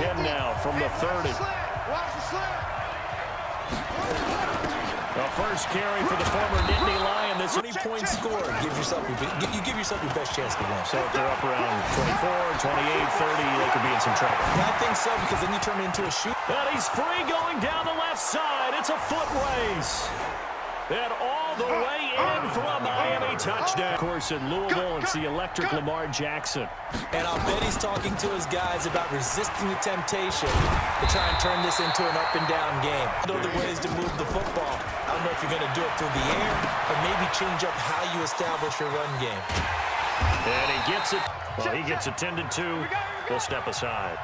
10 now from the 30. The first carry for the former Nittany Lion. This 20-point score. You give yourself your best chance to win. So if they're up around 24, 28, 30, they could be in some trouble. I think so, because then you turn it into a shoot. And he's free going down the left side. It's a foot race. And all the way in for a Miami touchdown. Of course, in Louisville, it's the electric Lamar Jackson. And I'll bet he's talking to his guys about resisting the temptation to try and turn this into an up-and-down game. I know the ways to move the football. I don't know if you're going to do it through the air or maybe change up how you establish your run game. And he gets it. Well, he gets attended to. We'll step aside.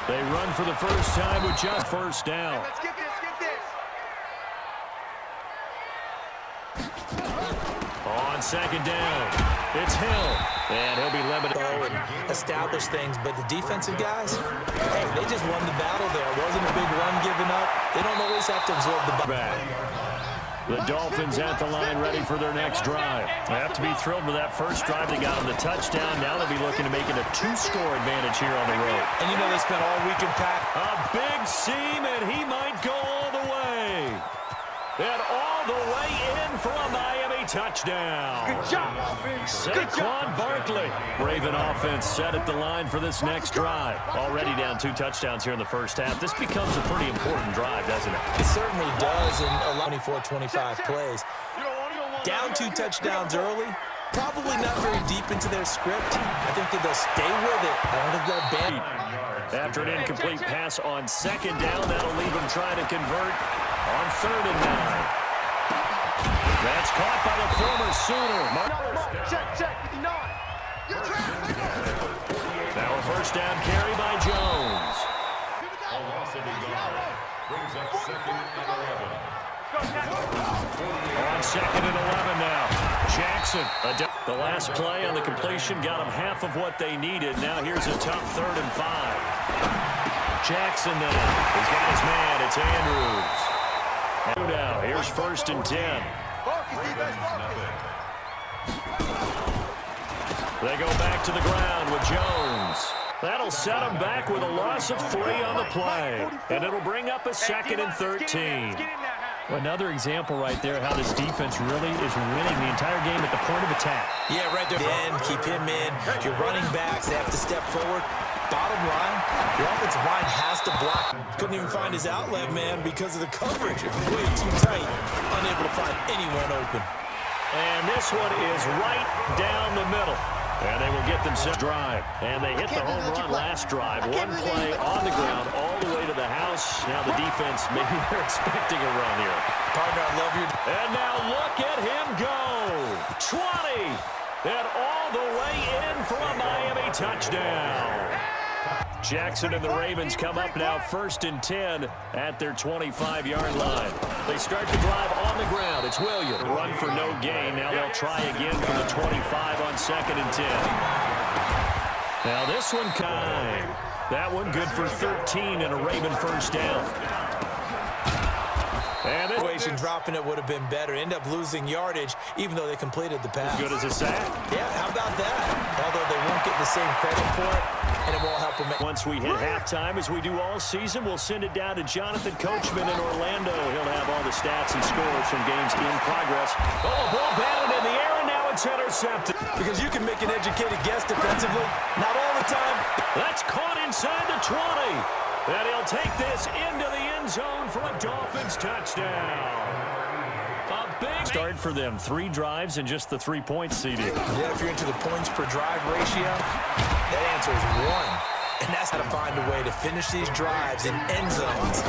They run for the first time with just first down. Let's get this. On second down, it's Hill, and he'll be limited. And establish things, but the defensive guys, hey, they just won the battle there. It wasn't a big run given up. They don't always have to absorb the back. The Dolphins at the line ready for their next drive. They have to be thrilled with that first drive. They got them the touchdown. Now they'll be looking to make it a 2-score advantage here on the road. And you know they spent all week in pack. A big seam, and he might go all the way. And all the way in for a Miami touchdown. Good job. Saquon Barkley. Raven offense set at the line for this next drive. Already down 2 touchdowns here in the first half. This becomes a pretty important drive, doesn't it? It certainly does in a 24-25 plays. Down 2 touchdowns early. Probably not very deep into their script. I think that they'll stay with it. I don't think they'll ban it. After an incomplete pass on second down, that'll leave them trying to convert on 3rd and 9. That's caught by the former Sooner. Check, 59. Now a first down carry by Jones. Brings up 2nd and 11. On 2nd and 11 now. Jackson. The last play on the completion got them half of what they needed. Now here's a tough 3rd and 5. Jackson then. He's got his man. It's Andrews. Now here's 1st and 10. They go back to the ground with Jones. That'll set them back with a loss of 3 on the play. And it'll bring up a 2nd and 13. Another example right there how this defense really is winning the entire game at the point of attack. Yeah, right there. Keep him in. Your running backs, they have to step forward. Bottom line, your offensive line has to block. Couldn't even find his outlet, man, because of the coverage. It was way too tight. Unable to find anyone open. And this one is right down the middle. And they will get themselves drive. And they hit the home run last drive. 1 play on the ground all the way to the house. Now the defense, maybe they're expecting a run here. Partner, I love your... And now look at him go. 20. And all the way in for a Miami touchdown. Jackson and the Ravens come up now 1st and 10 at their 25-yard line. They start the drive on the ground. It's Williams. Run for no gain. Now they'll try again from the 25 on 2nd and 10. Now this one that one good for 13 and a Raven first down. And situation dropping it would have been better. End up losing yardage even though they completed the pass. As good as a sack. Yeah, how about that? Although they won't get the same credit for it, and it won't help them. Once we hit halftime, as we do all season, we'll send it down to Jonathan Coachman in Orlando. He'll have all the stats and scores from games in progress. Oh, ball batted in the air, and now it's intercepted. Because you can make an educated guess defensively. Not all the time. That's caught inside the 20. And he'll take this into the end zone for a Dolphins touchdown. A big start for them. 3 drives and just the 3 points seeded. Yeah, if you're into the points per drive ratio, that answer is 1. And that's how to find a way to finish these drives in end zones,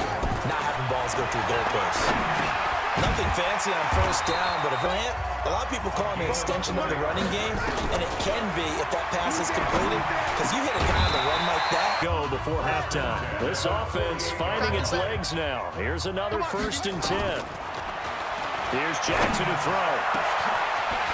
not having balls go through goalposts. Nothing fancy on first down, but a lot of people call it an extension of the running game, and it can be if that pass is completed, because you hit a guy on the run like that. Go before halftime. This offense finding its legs now. Here's another 1st and 10. Here's Jackson to throw.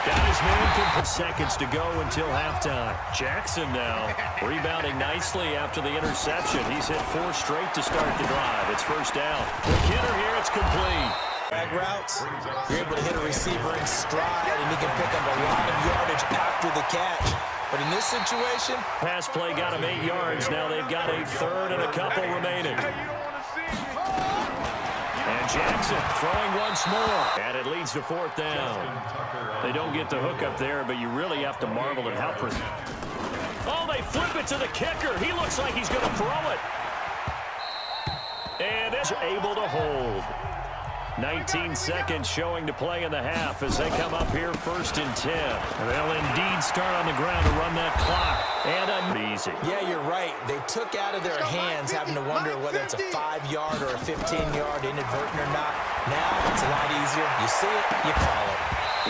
Got his man. Seconds to go until halftime. Jackson now rebounding nicely after the interception. He's hit 4 straight to start the drive. It's first down. The kidder here, it's complete. Drag routes, you're able to hit a receiver in stride, and he can pick up a lot of yardage after the catch. But in this situation, Pass play got him 8 yards. Now they've got a third and a couple remaining. And Jackson throwing once more. And it leads to 4th down. They don't get the hook up there, but you really have to marvel at how Oh, they flip it to the kicker. He looks like he's going to throw it. And it's able to hold. 19 seconds showing to play in the half as they come up here 1st and 10. They'll indeed start on the ground to run that clock. And easy. Yeah, you're right. They took out of their hands having to wonder whether it's a 5-yard or a 15-yard inadvertent or not. Now it's a lot easier. You see it, you call it.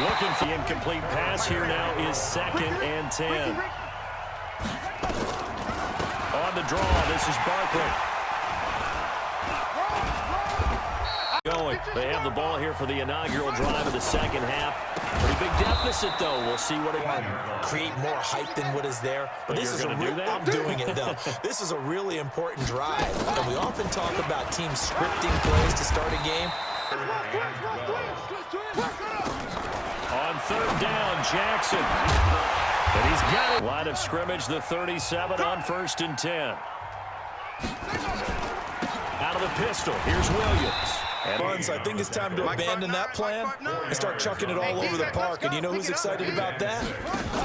Looking for the incomplete pass here now is 2nd and 10. On the draw, this is Barkley. Going. They have the ball here for the inaugural drive of the second half. Pretty big deficit, though. We'll see what it can create more hype than what is there. But this is a I'm doing it, though. This is a really important drive. And we often talk about teams scripting plays to start a game. On 3rd down, Jackson. And he's got it. Line of scrimmage, the 37 on 1st and 10. Out of the pistol, here's Williams. So I think it's time to abandon that plan and start chucking it all over the park. And you know who's excited about that?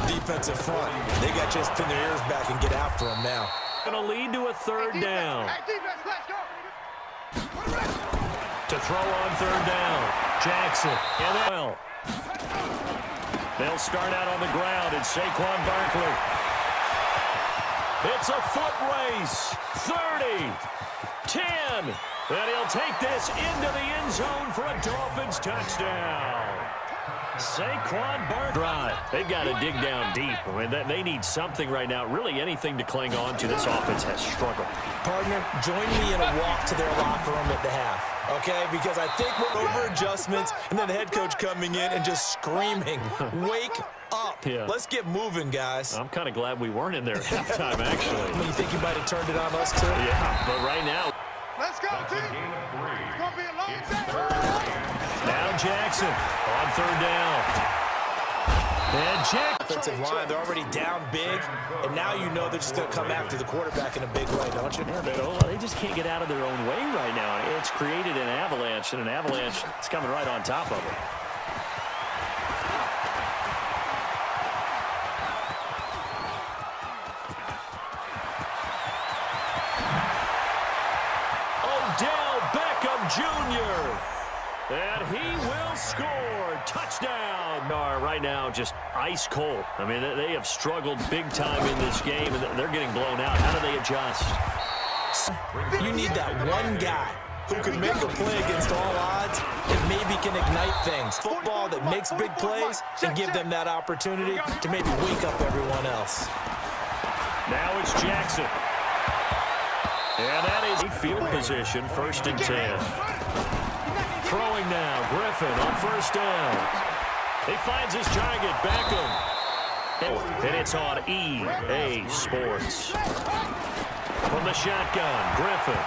Defensive front. They got just pin their ears back and get after them now. Going to lead to a 3rd down. To throw on 3rd down. Jackson. And well. They'll start out on the ground, and Saquon Barkley. It's a foot race. 30, 10. And he'll take this into the end zone for a Dolphins touchdown. Saquon Barkley. They've got to dig down deep. I mean, they need something right now. Really anything to cling on to. This offense has struggled. Partner, join me in a walk to their locker room at the half. Okay, because I think we're over adjustments, and then the head coach coming in and just screaming, wake up. Yeah. Let's get moving, guys. I'm kind of glad we weren't in there at halftime, actually. You think you might have turned it on us, too? Yeah, but right now. Let's go, team. It's going to be a long day. Now Jackson on 3rd down. And Jackson. Offensive line, they're already down big, and now you know they're just going to come after the quarterback in a big way, don't you? Yeah, they just can't get out of their own way right now. It's created an avalanche, and an avalanche is coming right on top of it. Odell Beckham Jr. And he will score. Touchdown. Right now, just ice cold. I mean, they have struggled big time in this game, and they're getting blown out. How do they adjust? You need that one guy who can make a play against all odds and maybe can ignite things. Football that makes big plays and give them that opportunity to maybe wake up everyone else. Now it's Jackson. And that is a field position, 1st and 10. Throwing now, Griffin on 1st down. He finds his target, Beckham. And it's on EA Sports. From the shotgun, Griffin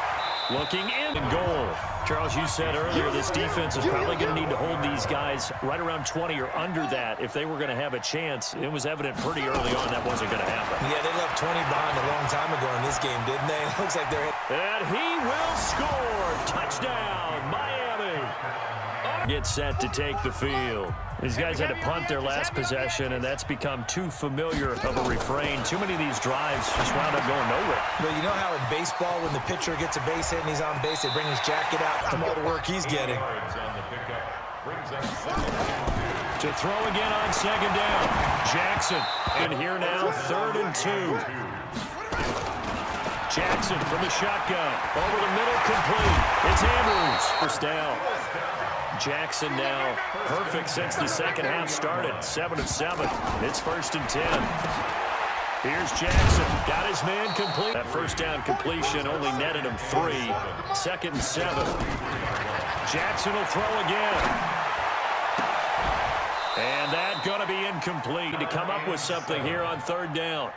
looking in goal. Charles, you said earlier this defense is probably going to need to hold these guys right around 20 or under that if they were going to have a chance. It was evident pretty early on that wasn't going to happen. Yeah, they left 20 behind a long time ago in this game, didn't they? It looks like they're... And he will score. Touchdown, Miami. Get set to take the field. These guys had to punt their last possession, and that's become too familiar of a refrain. Too many of these drives just wound up going nowhere. Well, you know how in baseball, when the pitcher gets a base hit and he's on base, they bring his jacket out from all the work he's getting. To throw again on 2nd down. Jackson. And here now, 3rd and 2. Jackson from the shotgun. Over the middle, complete. It's Andrews. 1st down. Jackson now perfect since the second half started. 7 of 7. It's 1st and 10. Here's Jackson. Got his man complete. That 1st down completion only netted him 3. 2nd and 7. Jackson will throw again. And that's going to be incomplete. To come up with something here on 3rd down.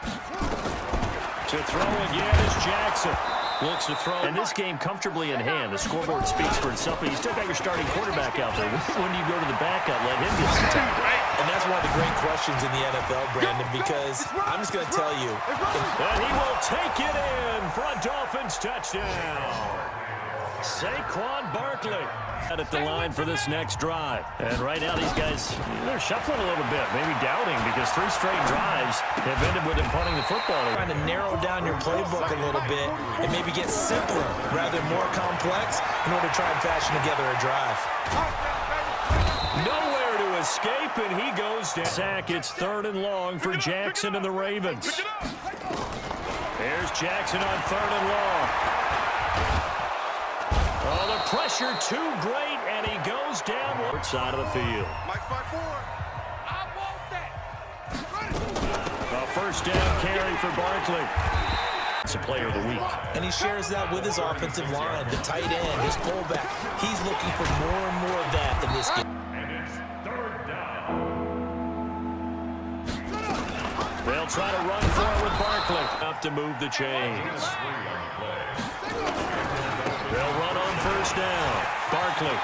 To throw again is Jackson. Looks to throw. And this game comfortably in hand. The scoreboard speaks for itself, but you still got your starting quarterback out there. When you go to the backup, let him get some time. And that's one of the great questions in the NFL, Brandon, because I'm just going to tell you. And he will take it in for a Dolphins touchdown. Saquon Barkley at the line for this next drive. And right now these guys, they're shuffling a little bit, maybe doubting, because 3 straight drives have ended with them punting the football. Trying to narrow down your playbook a little bit and maybe get simpler rather than more complex in order to try and fashion together a drive. Nowhere to escape, and he goes down. Sack, it's 3rd and long for Jackson and the Ravens. There's Jackson on 3rd and long. Oh, the pressure too great, and he goes down one side of the field. A first down carry for Barkley. It's a player of the week. And he shares that with his offensive line, the tight end, his fullback. He's looking for more and more of that in this game. And it's 3rd down. They'll try to run for it with Barkley. Enough to move the chains. They'll run on 1st down. Barkley.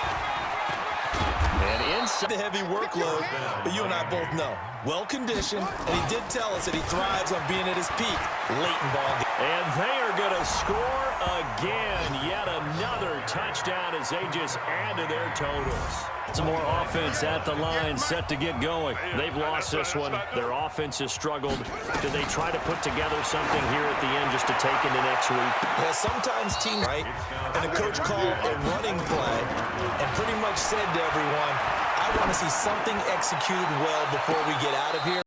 And inside The heavy workload, but you and I both know. Well-conditioned, and he did tell us that he thrives on being at his peak late in ball game. And they are going to score again. Yet another touchdown as they just add to their totals. Some more offense at the line set to get going. They've lost this one. Their offense has struggled. Do they try to put together something here at the end just to take into next week? Yeah, sometimes teams, right? And the coach called a running play and pretty much said to everyone, I want to see something executed well before we get out of here.